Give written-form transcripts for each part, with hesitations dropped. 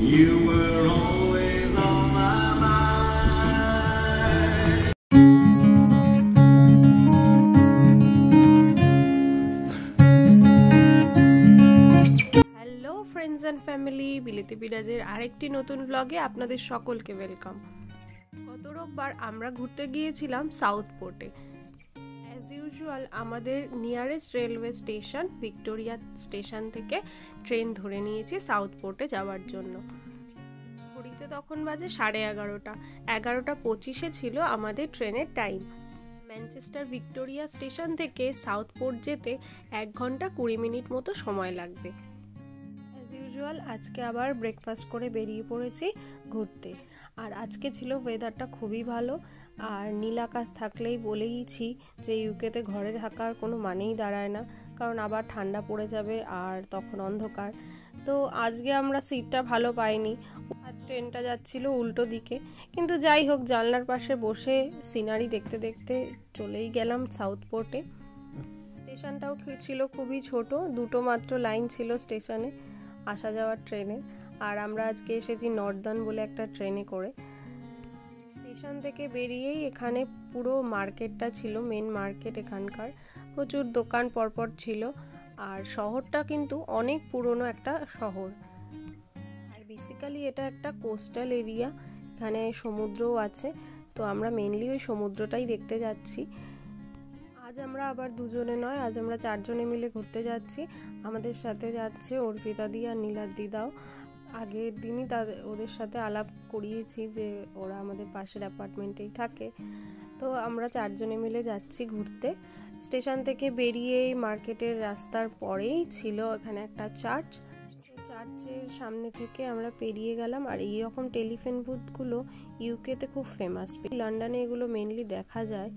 You were always on my mind. Hello friends and family, বিলেতি বিরাজের আরেকটি নতুন ব্লগে আপনাদের সকলকে ওয়েলকাম। গত রোববার আমরা ঘুরতে গিয়েছিলাম সাউথ পোর্টে। অ্যাজ ইউজুয়াল আমাদের nearest railway station Victoria station থেকে ট্রেন ধরে নিয়েছি সাউথ পোর্টে যাওয়ার জন্য। ঘড়িতে তখন বাজে 11:30। 11:25 ছিল আমাদের ট্রেনের টাইম। ম্যানচেস্টার ভিক্টোরিয়া স্টেশন থেকে সাউথ পোর্ট যেতে 1 ঘন্টা 20 মিনিট মতো সময় লাগবে। অ্যাজ ইউজুয়াল আজকে আবার ব্রেকফাস্ট করে বেরিয়ে পড়েছি ঘুরতে। আর আজকে ছিল ওয়েদারটা খুবই ভালো। আর নীল আকাশ থাকলেই বলেইছি যে ইউকেতে ঘরে থাকার কোনো মানেই দাঁড়ায় না, কারণ আবার ঠান্ডা পড়ে যাবে আর তখন অন্ধকার। তো আজকে আমরা সিটটা ভালো পাইনি, আজ ট্রেনটা যাচ্ছিল উল্টো দিকে। কিন্তু যাই হোক, জানলার পাশে বসে সিনারি দেখতে দেখতে চলেই গেলাম সাউথ পোর্টে। স্টেশনটাও ছিল খুবই ছোট, 2টো মাত্র লাইন ছিল স্টেশনে আসা যাওয়ার ট্রেনে। আর আমরা আজকে এসেছি নর্দার্ন বলে একটা ট্রেনে করে। স্টেশন থেকে বেরিয়েই এখানে পুরো মার্কেটটা ছিল, মেন মার্কেট এখানকার। প্রচুর দোকান পরপর ছিল। আর শহরটা কিন্তু অনেক পুরনো একটা শহর। আর বেসিক্যালি এটা একটা কোস্টাল এরিয়া, এখানে সমুদ্রও আছে। তো আমরা মেনলি ওই সমুদ্রটাই দেখতে যাচ্ছি। আজ আমরা আবার দুজনে নয়, আজ আমরা 4 জনে মিলে ঘুরতে যাচ্ছি। আমাদের সাথে যাচ্ছে অর্পিতা দি আর নীলার দিদাও। আগের দিনই ওদের সাথে আলাপ করিয়েছি যে ওরা আমাদের পাশের অ্যাপার্টমেন্টেই থাকে। তো আমরা 4 জনে মিলে যাচ্ছি ঘুরতে। স্টেশন থেকে বেরিয়ে মার্কেটের রাস্তার পরেই ছিল এখানে একটা চার্চ। চার্চের সামনে থেকে আমরা পেরিয়ে গেলাম। আর এইরকম টেলিফোন বুথগুলো ইউকেতে খুব ফেমাস, লন্ডনে এগুলো মেনলি দেখা যায়।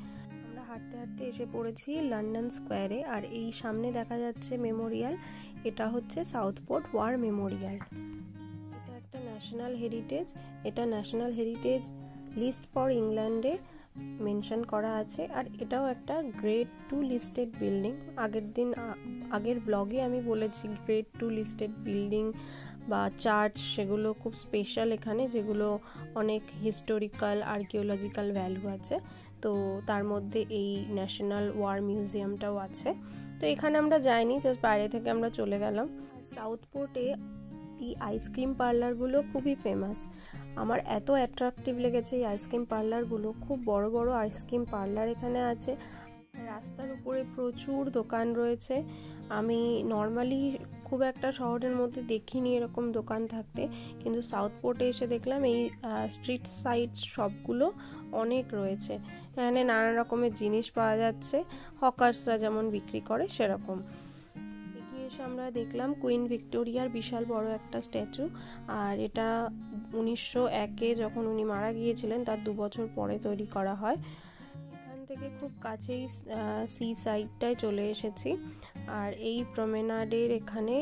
আমরা হাঁটতে হাঁটতে এসে পড়েছি লন্ডন স্কোয়ারে। আর এই সামনে দেখা যাচ্ছে মেমোরিয়াল, এটা হচ্ছে সাউথ পোর্ট ওয়ার মেমোরিয়াল। এটা একটা ন্যাশনাল হেরিটেজ, এটা ন্যাশনাল হেরিটেজ লিস্ট ফর ইংল্যান্ডে মেনশন করা আছে। আর এটাও একটা গ্রেড 2 লিস্টেড বিল্ডিং। আগের ব্লগে আমি বলেছি গ্রেড 2 লিস্টেড বিল্ডিং বা চার্চ, সেগুলো খুব স্পেশাল এখানে, যেগুলো অনেক হিস্টোরিক্যাল আর্কিওলজিক্যাল ভ্যালু আছে। তো তার মধ্যে এই ন্যাশনাল ওয়ার মিউজিয়ামটাও আছে। তো এখানে আমরা যাইনি, জাস্ট বাইরে থেকে আমরা চলে গেলাম। আর সাউথ পোর্টে এই আইসক্রিম পার্লারগুলো খুবই ফেমাস। আমার এত অ্যাট্রাকটিভ লেগেছে এই আইসক্রিম পার্লারগুলো। খুব বড় বড় আইসক্রিম পার্লার এখানে আছে। রাস্তার উপরে প্রচুর দোকান রয়েছে। আমি নর্মালি খুব একটা শহরের মধ্যে দেখিনি এরকম দোকান থাকতে, কিন্তু সাউথ পোর্টে এসে দেখলাম এই স্ট্রিট সাইড শপগুলো অনেক রয়েছে। এখানে নানা রকমের জিনিস পাওয়া যাচ্ছে, হকার্সরা যেমন বিক্রি করে সেরকম। এসে আমরা দেখলাম কুইন ভিক্টোরিয়ার বিশাল বড় একটা স্ট্যাচু। আর এটা 1901-এ যখন উনি মারা গিয়েছিলেন তার 2 বছর পরে তৈরি করা হয়। এখান থেকে খুব কাছেই সি সাইডটায় চলে এসেছি। আর এই প্রমেনাডের এখানে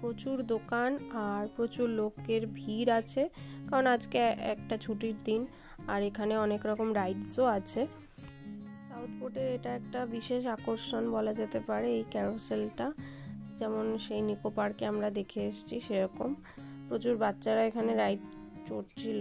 প্রচুর দোকান আর প্রচুর লোকের ভিড় আছে, কারণ আজকে একটা ছুটির দিন। আর এখানে অনেক রকম রাইডসও আছে। সাউথ পোর্টের এটা একটা বিশেষ আকর্ষণ বলা যেতে পারে, এই ক্যারোসেলটা। যেমন সেই নিকো পার্কে আমরা দেখে এসেছি সেরকম প্রচুর বাচ্চারা এখানে রাইড চড়ছিল।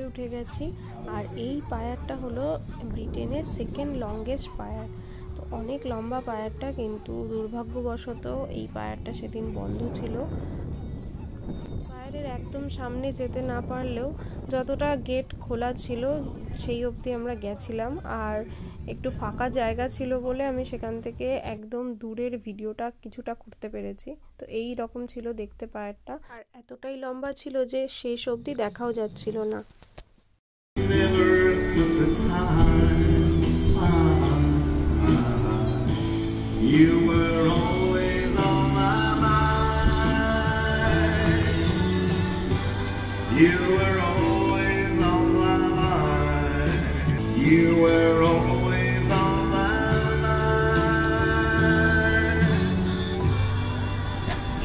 উঠে গেছি। আর এই পায়ারটা হলো ব্রিটেনের 2nd লংগেস্ট পায়ার। তো অনেক লম্বা পায়ারটা, কিন্তু দুর্ভাগ্যবশত এই পায়ারটা সেদিন বন্ধ ছিল। পায়ারের একদম সামনে যেতে না পারলেও যতটা গেট খোলা ছিল সেই অবধি আমরা গেছিলাম। আর একটু ফাঁকা জায়গা ছিল বলে আমি সেখান থেকে একদম দূরের ভিডিওটা কিছুটা করতে পেরেছি। তো এই রকম ছিল দেখতে পায়ারটা, আর এতটাই লম্বা ছিল যে শেষ অবধি দেখাও যাচ্ছিল না। You were always on my mind. You were always on my mind. You were always on my mind.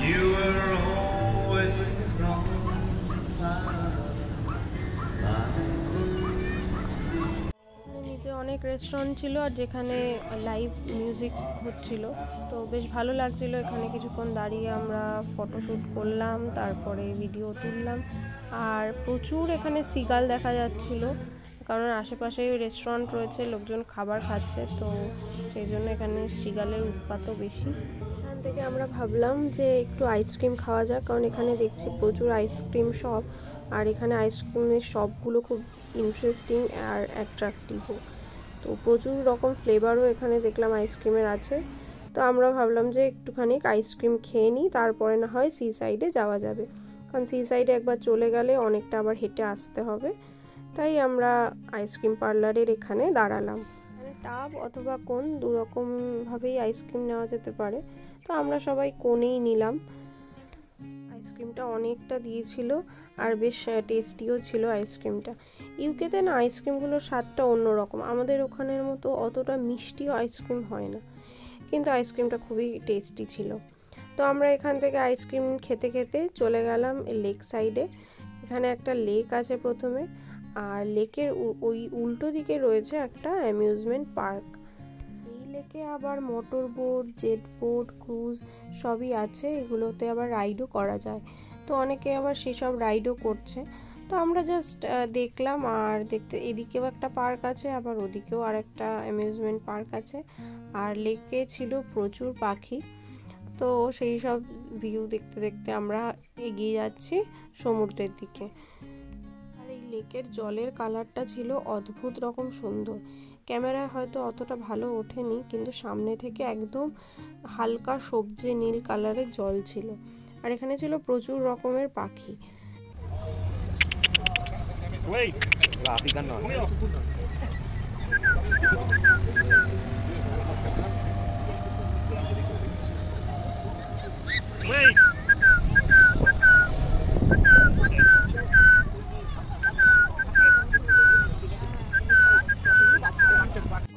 You were always on my mind. নিচে অনেক রেস্টুরেন্ট ছিল আর যেখানে লাইভ মিউজিক হচ্ছিল, তো বেশ ভালো লাগছিল। এখানে কিছুক্ষণ দাঁড়িয়ে আমরা ফটোশ্যুট করলাম, তারপরে ভিডিও তুললাম। আর প্রচুর এখানে সিগাল দেখা যাচ্ছিল, কারণ আশেপাশে রেস্টুরেন্ট রয়েছে, লোকজন খাবার খাচ্ছে, তো সেই জন্য এখানে সিগালের উৎপাতও বেশি। এখান থেকে আমরা ভাবলাম যে একটু আইসক্রিম খাওয়া যাক, কারণ এখানে দেখছি প্রচুর আইসক্রিম শপ, আর এখানে আইসক্রিমের শপগুলো খুব ইন্টারেস্টিং আর অ্যাট্রাকটিভও। তো প্রচুর রকম ফ্লেভারও এখানে দেখলাম আইসক্রিমের আছে। তো আমরা ভাবলাম যে একটুখানি আইসক্রিম খেয়ে নিই, তারপরে না হয় সি সাইডে যাওয়া যাবে, কারণ সি সাইডে একবার চলে গেলে অনেকটা আবার হেঁটে আসতে হবে। তাই আমরা আইসক্রিম পার্লারের এখানে দাঁড়ালাম। এখানে টাব অথবা কোন দুরকমভাবেই আইসক্রিম নেওয়া যেতে পারে, তো আমরা সবাই কোনেই নিলাম। আইসক্রিমটা অনেকটা দিয়েছিল আর বেশ টেস্টিও ছিল আইসক্রিমটা। ইউকেতে না আইসক্রিমগুলোর স্বাদটা অন্যরকম, আমাদের ওখানের মতো অতটা মিষ্টিও আইসক্রিম হয় না, কিন্তু আইসক্রিমটা খুবই টেস্টি ছিল। তো আমরা এখান থেকে আইসক্রিম খেতে খেতে চলে গেলাম লেক সাইডে। এখানে একটা লেক আছে প্রথমে, আর লেকের ওই উল্টো দিকে রয়েছে একটা অ্যামিউজমেন্ট পার্ক। এই লেকে আবার motor boat, jet boat, cruise সবই আছে, এগুলোতে আবার রাইডও করা যায়। তো অনেকে আবার সেসব রাইডও করছে। তো আমরা জাস্ট দেখলাম, আর দেখতে এদিকেও একটা পার্ক আছে, আবার ওদিকেও আর একটা অ্যামিউজমেন্ট পার্ক আছে। আর লেকে ছিল প্রচুর পাখি, তো সেই সব ভিউ দেখতে দেখতে আমরা এগিয়ে যাচ্ছি সমুদ্রের দিকে। আর এই লেকের জলের কালারটা ছিল অদ্ভুত রকম সুন্দর, ক্যামেরায় হয়তো অতটা ভালো ওঠেনি, কিন্তু সামনে থেকে একদম হালকা সবজে নীল কালারের জল ছিল। আর এখানে ছিল প্রচুর রকমের পাখি।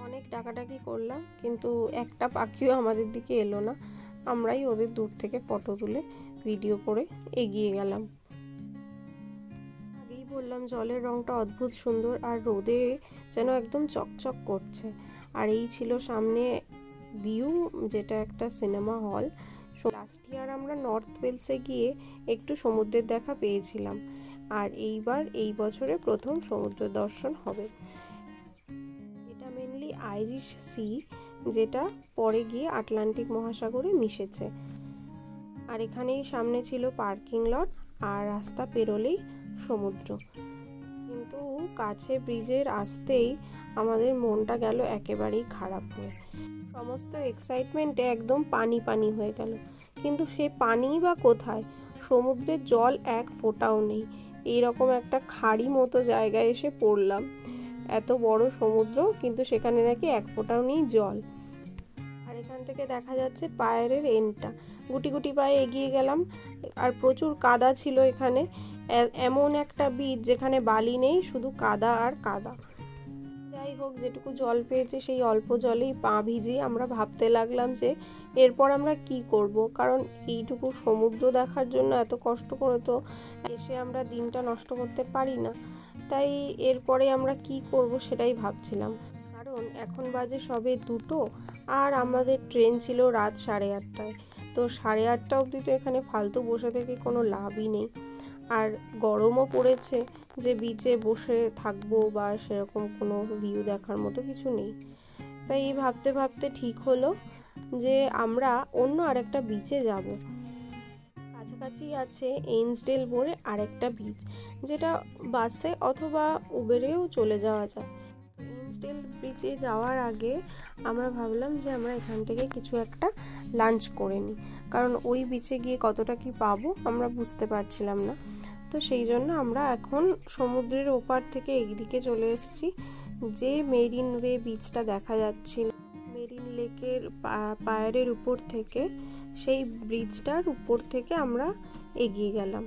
অনেক ডাকাডাকি করলাম, কিন্তু একটা পাখিও আমাদের দিকে এলো না। আমরাই ওদের দূর থেকে ফটো তুলে ভিডিও করে এগিয়ে গেলাম। আগেই বললাম জলের রংটা অদ্ভুত সুন্দর, আর রোদে যেন একদম চকচক করছে। আর এই ছিল সামনে ভিউ, যেটা একটা সিনেমা হল। লাস্ট ইয়ার আমরা নর্থ ওয়েলসে গিয়ে একটু সমুদ্রের দেখা পেয়েছিলাম, আর এইবার এই বছরে প্রথম সমুদ্র দর্শন হবে। এটা মেনলি আইরিশ সি, যেটা পরে গিয়ে আটলান্টিক মহাসাগরে মিশেছে। আর এখানেই সামনে ছিল পার্কিং লট, আর রাস্তা পেরোলেই সমুদ্র। কিন্তু কাছে ব্রিজের আসতেই আমাদের মনটা গেল একেবারেই খারাপ হয়ে। সমস্ত এক্সাইটমেন্টে একদম পানি পানি হয়ে গেল, কিন্তু সে পানিই বা কোথায়, সমুদ্রের জল এক ফোঁটাও নেই। এইরকম একটা খাড়ি মতো জায়গায় এসে পড়লাম। এত বড় সমুদ্র, কিন্তু সেখানে নাকি এক ফোঁটাও নেই জল। আর এখান থেকে দেখা যাচ্ছে পায়ের এন্ডটা। গুটি গুটি পায়ে এগিয়ে গেলাম, আর প্রচুর কাদা ছিল এখানে। এমন একটা বীচ যেখানে বালি নেই, শুধু কাদা আর কাদা। যাই হোক, যেটুকু জল পেয়েছে সেই অল্প জলেই পা ভিজিয়ে আমরা ভাবতে লাগলাম যে এরপর আমরা কি করব, কারণ এইটুকু সমুদ্র দেখার জন্য এত কষ্ট করে তো এসে আমরা দিনটা নষ্ট করতে পারি না। তাই এরপরে আমরা কি করব সেটাই ভাবছিলাম, কারণ এখন বাজে সবে 2টো, আর আমাদের ট্রেন ছিল রাত 8:30টায়। তো 8:30 অবধি তো এখানে ফালতু বসে থেকে কোনো লাভই নেই। আর গরমও পড়েছে যে বিচে বসে থাকবো বা সেরকম কোনো ভিউ দেখার মতো কিছু নেই। তাই এই ভাবতে ভাবতে ঠিক হলো যে আমরা অন্য আরেকটা বিচে যাব। কাছাকাছি আছে এইন্সডেল বলে আরেকটা বিচ, যেটা বাসে অথবা উবেরেও চলে যাওয়া যায়। এইন্সডেল বিচে যাওয়ার আগে আমরা ভাবলাম যে আমরা এখান থেকে কিছু একটা লাঞ্চ করে নিই, কারণ ওই বিচে গিয়ে কতটা কি পাবো আমরা বুঝতে পারছিলাম না। তো সেই জন্য আমরা এখন সমুদ্রের ওপার থেকে এইদিকে চলে এসেছি, যে মেরিন ওয়ে বিচটা দেখা যাচ্ছিল মেরিন লেকের পায়ের উপর থেকে, সেই ব্রিজটার উপর থেকে আমরা এগিয়ে গেলাম।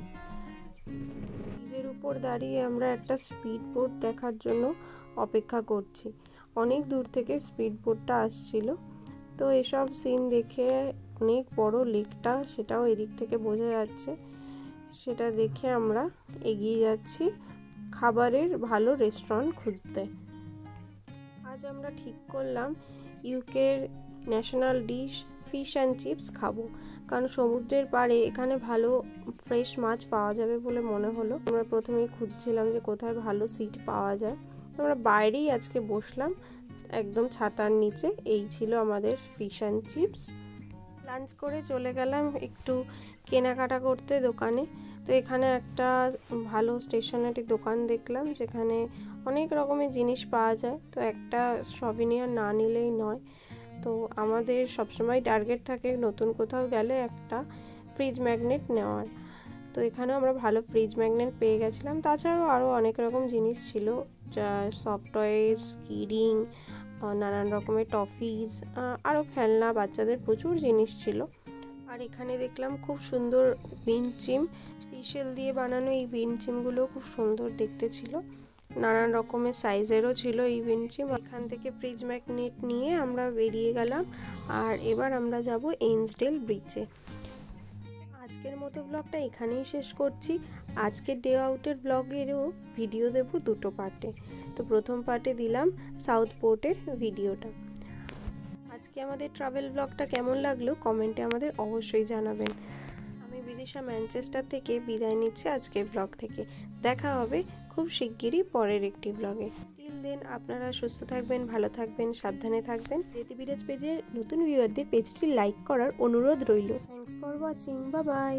ব্রিজের উপর দাঁড়িয়ে আমরা একটা স্পিড বোট দেখার জন্য অপেক্ষা করছি। অনেক দূর থেকে স্পিড বোটটা আসছিল। তো এসব সিন দেখে অনেক বড় লেকটা সেটাও এদিক থেকে বোঝা যাচ্ছে। সেটা দেখে আমরা এগিয়ে যাচ্ছি খাবারের ভালো রেস্টুরেন্ট খুঁজতে। আজ আমরা ঠিক করলাম ইউকের national dish fish and chips খাবো, কারণ সমুদ্রের পাড়ে এখানে ভালো ফ্রেশ মাছ পাওয়া যাবে বলে মনে হলো। আমরা প্রথমেই খুঁজছিলাম যে কোথায় ভালো সিট পাওয়া যায়। তো আমরা বাইরেই আজকে বসলাম একদম ছাতার নিচে। এই ছিল আমাদের ফিশ অ্যান্ড চিপস। লাঞ্চ করে চলে গেলাম একটু কেনাকাটা করতে দোকানে। তো এখানে একটা ভালো স্টেশনারি দোকান দেখলাম যেখানে অনেক রকমের জিনিস পাওয়া যায়। তো একটা সভিনিয়ার না নিলেই নয়। তো আমাদের সবসময় টার্গেট থাকে নতুন কোথাও গেলে একটা ফ্রিজ ম্যাগনেট নেওয়ার। তো এখানেও আমরা ভালো ফ্রিজ ম্যাগনেট পেয়ে গেছিলাম। তাছাড়াও আরও অনেক রকম জিনিস ছিল, যা সফট টয়েস, কিডিং, নানান রকমের টফিজ, আরও খেলনা, বাচ্চাদের প্রচুর জিনিস ছিল। আর এখানে দেখলাম খুব সুন্দর উইন্ড চিম, সিশেল দিয়ে বানানো এই উইন্ড চিমগুলো খুব সুন্দর দেখতে ছিল। নানান রকমের সাইজেরও ছিল এই উইন্ড চিম। এখান থেকে ফ্রিজ ম্যাগনেট নিয়ে আমরা বেরিয়ে গেলাম। আর এবার আমরা যাব এইন্সডেল ব্রিজে। আজকের মতো ব্লগটা এখানেই শেষ করছি। আজকের ডে আউটের ব্লগেরও ভিডিও দেব দুটো পার্টে। তো প্রথম পার্টে দিলাম সাউথ পোর্টের ভিডিওটা। আজকে আমাদের ট্রাভেল ব্লগটা কেমন লাগলো কমেন্টে আমাদের অবশ্যই জানাবেন। আমি বিদিশা ম্যানচেস্টার থেকে বিদায় নিচ্ছি আজকের ব্লগ থেকে। দেখা হবে খুব শিগগিরই পরের একটি ব্লগে। টিল দেন আপনারা সুস্থ থাকবেন, ভালো থাকবেন, সাবধানে থাকবেন। রেতি বিরাজ পেজের নতুন ভিউয়ারদের পেজটি লাইক করার অনুরোধ রইল। Thanks for watching. Bye bye.